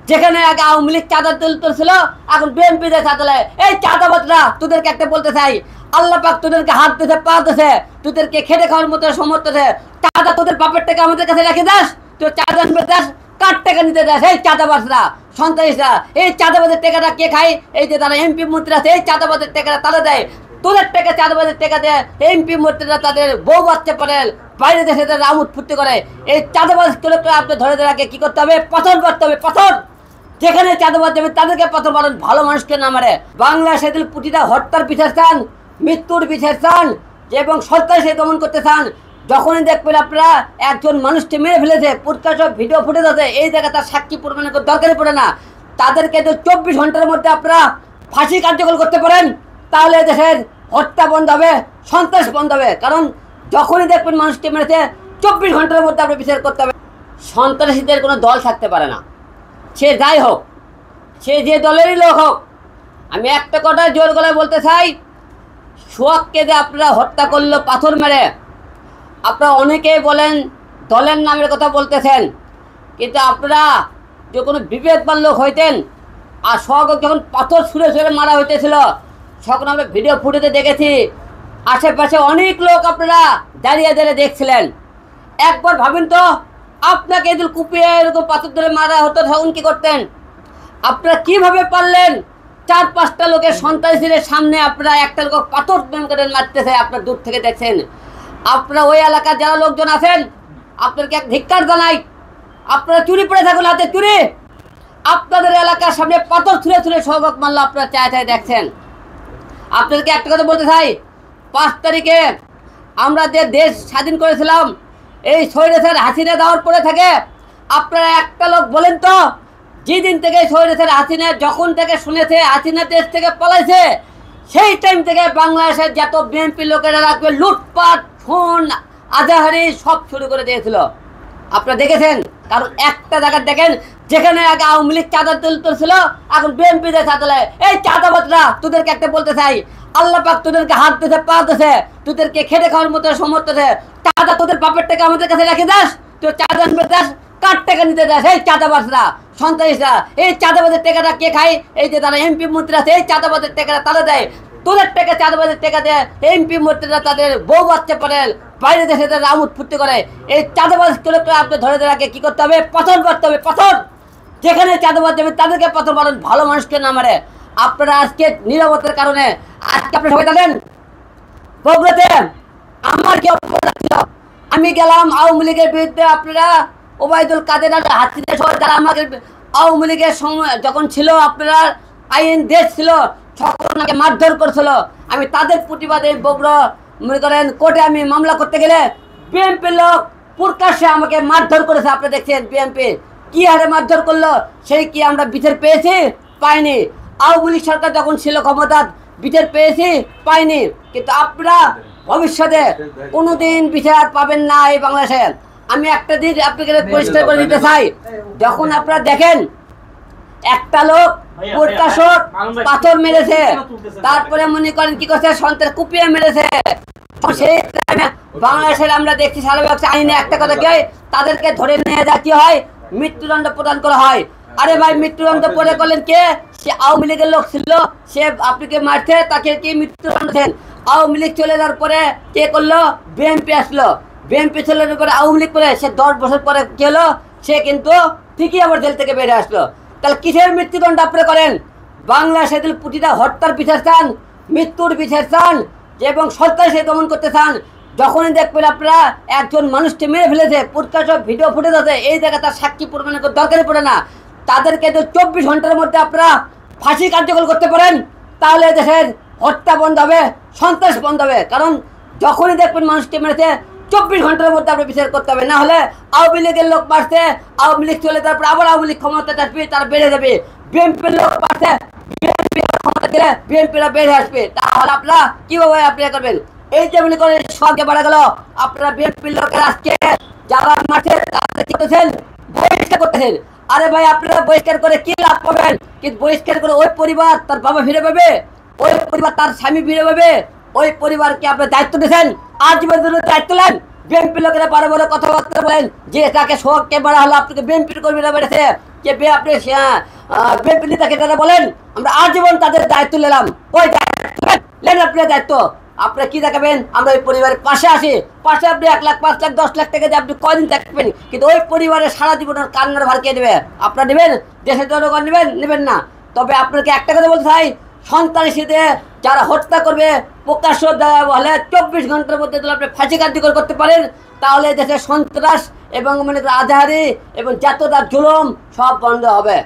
যেখানে আগে আওয়ামী লীগ চাঁদা তুলছিল, এখন বিএনপি দেয় চাঁদা। এই চাঁদাবাজরা, তোদেরকে একটা বলতে চাই, আল্লাহ পাক তোদেরকে হাত দিতে পা দিতে, তোদেরকে খেটে খাওয়ার মতো সমর্থ দেয়। চাঁদা তোদের বাপের টাকা আমাদের কাছে রেখে দাস, তোর চাঁদা দাস, কার টাকা নিতে দাস? এই চাঁদাবাজরা, সন্ত্রাসীরা, এই চাঁদাবাজের টাকাটা কে খায়? এই যে তারা এমপি মন্ত্রী আছে, এই চাঁদাবাজের টাকাটা তারা দেয়। তোদের টাকা চাঁদাবাজের টাকা দেয় এমপি মন্ত্রীরা, তাদের বউ বাচ্চা পড়েন বাইরে দেশে তাদের আমোদ ফুর্তি করে। এই চাঁদাবাজ করে আপনি ধরে আগে কি করতে হবে? পতন করতে হবে, পতন। যেখানে চাঁদাবাজ যাবে তাদেরকে পতন মারেন, ভালো মানুষকে না মারে। বাংলা সেদিন প্রতিটা হত্যার বিচার চান, মৃত্যুর বিচার চান, এবং সরকার সে দমন করতে চান। যখনই দেখবেন আপনারা একজন মানুষকে মেরে ফেলেছে, প্রকাশ ভিডিও ফুটেজ আছে, এই জায়গায় তার সাক্ষী প্রমাণের দরকারই পড়ে না। তাদেরকে তো 24 ঘন্টার মধ্যে আপনারা ফাঁসি কার্যকর করতে পারেন, তাহলে দেশের হত্যা বন্ধ হবে, সন্ত্রাস বন্ধ হবে। কারণ যখনই দেখবেন মানুষকে মেরেছে, 24 ঘন্টার মধ্যে আপনার বিচার করতে হবে। সন্ত্রাসীদের কোনো দল থাকতে পারে না, সে যাই হোক, সে যে দলেরই লোক হোক। আমি একটা কথা জোর গলায় বলতে চাই, সোহাগকে যে আপনারা হত্যা করলো পাথর মেরে, আপনারা অনেকেই বলেন দলের নামের কথা বলতেছেন, কিন্তু আপনারা যে কোনো বিবেকবান লোক হইতেন, আর সোহাগ যখন পাথর ছুঁড়ে ছুঁড়ে মারা হইতেছিল, তখন আমরা ভিডিও ফুটেজে দেখেছি, আশেপাশে অনেক লোক আপনারা দাঁড়িয়ে দাঁড়িয়ে দেখছিলেন। একবার ভাবেন তো, আপনাকে এদের কুপিয়ে এরকম পাথর ধরে মারা হতো, তখন কি করতেন? আপনারা কিভাবে পারলেন 4-5টা লোকের সন্ত্রাসীদের সামনে আপনারা একটা লোক পাথর করে মারতেছে, আপনারা দূর থেকে দেখছেন। আপনারা ওই এলাকার যারা লোকজন আছেন, আপনাদেরকে এক ধিক্কার জানাই, আপনারা চুরি পড়ে থাকুন, হাতে চুরি, আপনাদের এলাকার সামনে পাথর ছুঁড়ে ছুঁড়ে সোহাগ মারলো, আপনারা চায় চায় দেখছেন। আপনাদেরকে একটা কথা বলতে চাই, 5 তারিখে আমরা যে দেশ স্বাধীন করেছিলাম, এই স্বৈরাচার হাসিনা দেওয়ার পরে থাকে আপনারা একটা লোক বলেন তো, যেদিন থেকে স্বৈরাচার হাসিনা যখন থেকে শুনেছে হাসিনা দেশ থেকে পলাইছে, সেই টাইম থেকে বাংলাদেশের যত বিএনপি লোকেরা রাখবে লুটপাট, খুন, আজাহারি সব শুরু করে দিয়েছিল। আপনারা দেখেছেন? কারণ একটা জায়গা দেখেন, যেখানে আগে আওয়ামী লীগ চাঁদা তুলছিল, এখন বিএনপি দেয় চাঁদা। এই চাঁদাবাজরা, তোদেরকে একটা বলতে চাই, আল্লাহ পাক তোদেরকে হাত দিতে পা দিতে, তোদেরকে খেটে খাওয়ার মতো সমর্থ দেয়। চাঁদা তোদের বাপের টাকা আমাদের কাছে রেখে দাস, তোর চাঁদা দাস, কার টাকা নিতে দাস? এই চাঁদাবাজরা, সন্ত্রাসীরা, এই চাঁদাবাজের টাকাটা কে খায়? এই যে তারা এমপি মন্ত্রী আছে, এই চাঁদাবাজের টাকাটা তারা দেয়। তোদের টাকা চাঁদাবাজের টাকা দেয় এমপি মন্ত্রীরা, তাদের বউ বাচ্চা পড়েন বাইরে দেশে তাদের আমোদ ফুর্তি করে। এই চাঁদাবাজ করে আপনি ধরে আগে কি করতে হবে? পতন করতে হবে, পতন। যেখানে চাঁদাবাজ যাবে তাদেরকে পতন মারেন, ভালো মানুষকে না মারে। আপনারা আজকে নীরবতার কারণে আজকে আপনারা সবাই জানেন বগুড়াতে আমার কি অপরাধ ছিল, আমি গেলাম আওয়ামী লীগের বিরুদ্ধে। আপনারা ওবায়দুল কাদের হাসিনা সহ যারা আমাকে আওয়ামী লীগের সময় যখন ছিল, আপনারা আইন দেশ ছিল, সকল মারধর করছিল, আমি তাদের প্রতিবাদে বগুড়া মনে করেন কোর্টে আমি মামলা করতে গেলে বিএনপি লোক প্রকাশ্যে আমাকে মারধর করেছে। আপনি দেখছেন বিএনপি কি হারে মারধর করলো, সেই কি আমরা বিচার পেয়েছি? পাইনি। আওয়ামী লীগ সরকার যখন ছিল ক্ষমতা, বিচার পেয়েছি? পাইনি। কিন্তু আপনারা ভবিষ্যতে কোনোদিন বিচার পাবেন না এই বাংলাদেশে। আমি একটা দিন আপনাকে পরিষ্কার করে দিতে চাই, যখন আপনারা দেখেন একটা লোক প্রকাশক পাথর মেরেছে, তারপরে মনে করেন কি করছে, সন্ত্রাস কুপিয়ে মেরেছে, সেই বাংলাদেশের আমরা দেখছি সারা আইনে একটা কথা কি হয়, তাদেরকে ধরে নিয়ে যা কি হয়, মৃত্যুদণ্ড প্রদান করা হয়। আরে ভাই, মৃত্যুদণ্ড পরে করলেন কে? সে আওয়ামী লীগের লোক ছিল, সে আপনাকে মারছে, তাকে কি মৃত্যুদণ্ড দেন? আওয়ামী লীগ চলে যাওয়ার পরে কে করলো? বিএনপি আসলো, বিএনপি চলে যাওয়ার পরে আওয়ামী লীগ করে সে 10 বছর পরে কি হলো? সে কিন্তু ঠিকই আবার জেল থেকে বেরিয়ে আসলো। তাহলে কিসের মৃত্যুদণ্ড আপনারা করেন? বাংলা সেদিন প্রতিটা হত্যার বিচার চান, মৃত্যুর বিচার চান, এবং সরকার সে দমন করতে চান। যখনই দেখবেন আপনারা একজন মানুষকে মেরে ফেলেছে, প্রকাশ ভিডিও ফুটেজ আছে, এই জায়গায় তার সাক্ষী প্রমাণের দরকারই পড়ে না। তাদেরকে তো 24 ঘন্টার মধ্যে আপনারা ফাঁসি কার্যকর করতে পারেন, তাহলে দেশের হত্যা বন্ধ হবে, সন্ত্রাস বন্ধ হবে। কারণ যখনই দেখবেন মানুষকে মেরেছে, 24 ঘন্টার মধ্যে আপনার বিচার করতে হবে, না হলে আওয়ামী লীগের লোক বাড়ছে, আওয়ামী লীগ চলে তারপর আবার আওয়ামী লীগ ক্ষমতা আসবে, তারা বেড়ে যাবে। বিএনপির লোক বাড়ছে, বিএনপি ক্ষমতা দিলে বিএনপিরা বেড়ে আসবে, তাহলে আপনারা কিভাবে আপনারা করবেন? এই যে মনে করেন সবকে বাড়া গেল, আপনারা বিএনপির লোকের আজকে যারা মাঠে করতেছেন, বহিষ্কার করতেছেন। আরে ভাই, আপনারা বহিষ্কার করে কি লাভ পাবেন? কিন্তু বহিষ্কার করে ওই পরিবার তার বাবা ফিরে পাবে, ওই পরিবার তার স্বামী ফিরে পাবে, ওই পরিবারকে আপনার দায়িত্ব দিয়েছেন, আজীবন দায়িত্ব নেন। বিএনপি লোকেরা বারে বারে কথাবার্তা বলেন যে তাকে সোহাগকে মারা হলো, আপনাকে বিএনপির কর্মীরা বেড়েছে, যে আপনি বিএনপি নেতাকে তারা বলেন আমরা আজীবন তাদের দায়িত্ব নিলাম। ওই দায়িত্ব নেন, আপনার দায়িত্ব আপনারা কি দেখাবেন? আমরা ওই পরিবারের পাশে আসি, পাশে আপনি 1 লাখ 5 লাখ 10 লাখ টাকা দিয়ে আপনি কয়দিন থাকবেন, কিন্তু ওই পরিবারের সারা জীবনের কান্নার ভার কে দেবে? আপনারা নেবেন? দেশের জনগণ নেবেন? নেবেন না। তবে আপনাকে একটা কথা বলতে চাই, সন্ত্রাসীতে যারা হত্যা করবে প্রকাশ্য হলে 24 ঘন্টার মধ্যে যদি আপনি ফাঁসি কার্যকর করতে পারেন, তাহলে দেশের সন্ত্রাস এবং মনে করেন আজাহারি এবং যতটা জুলুম সব বন্ধ হবে।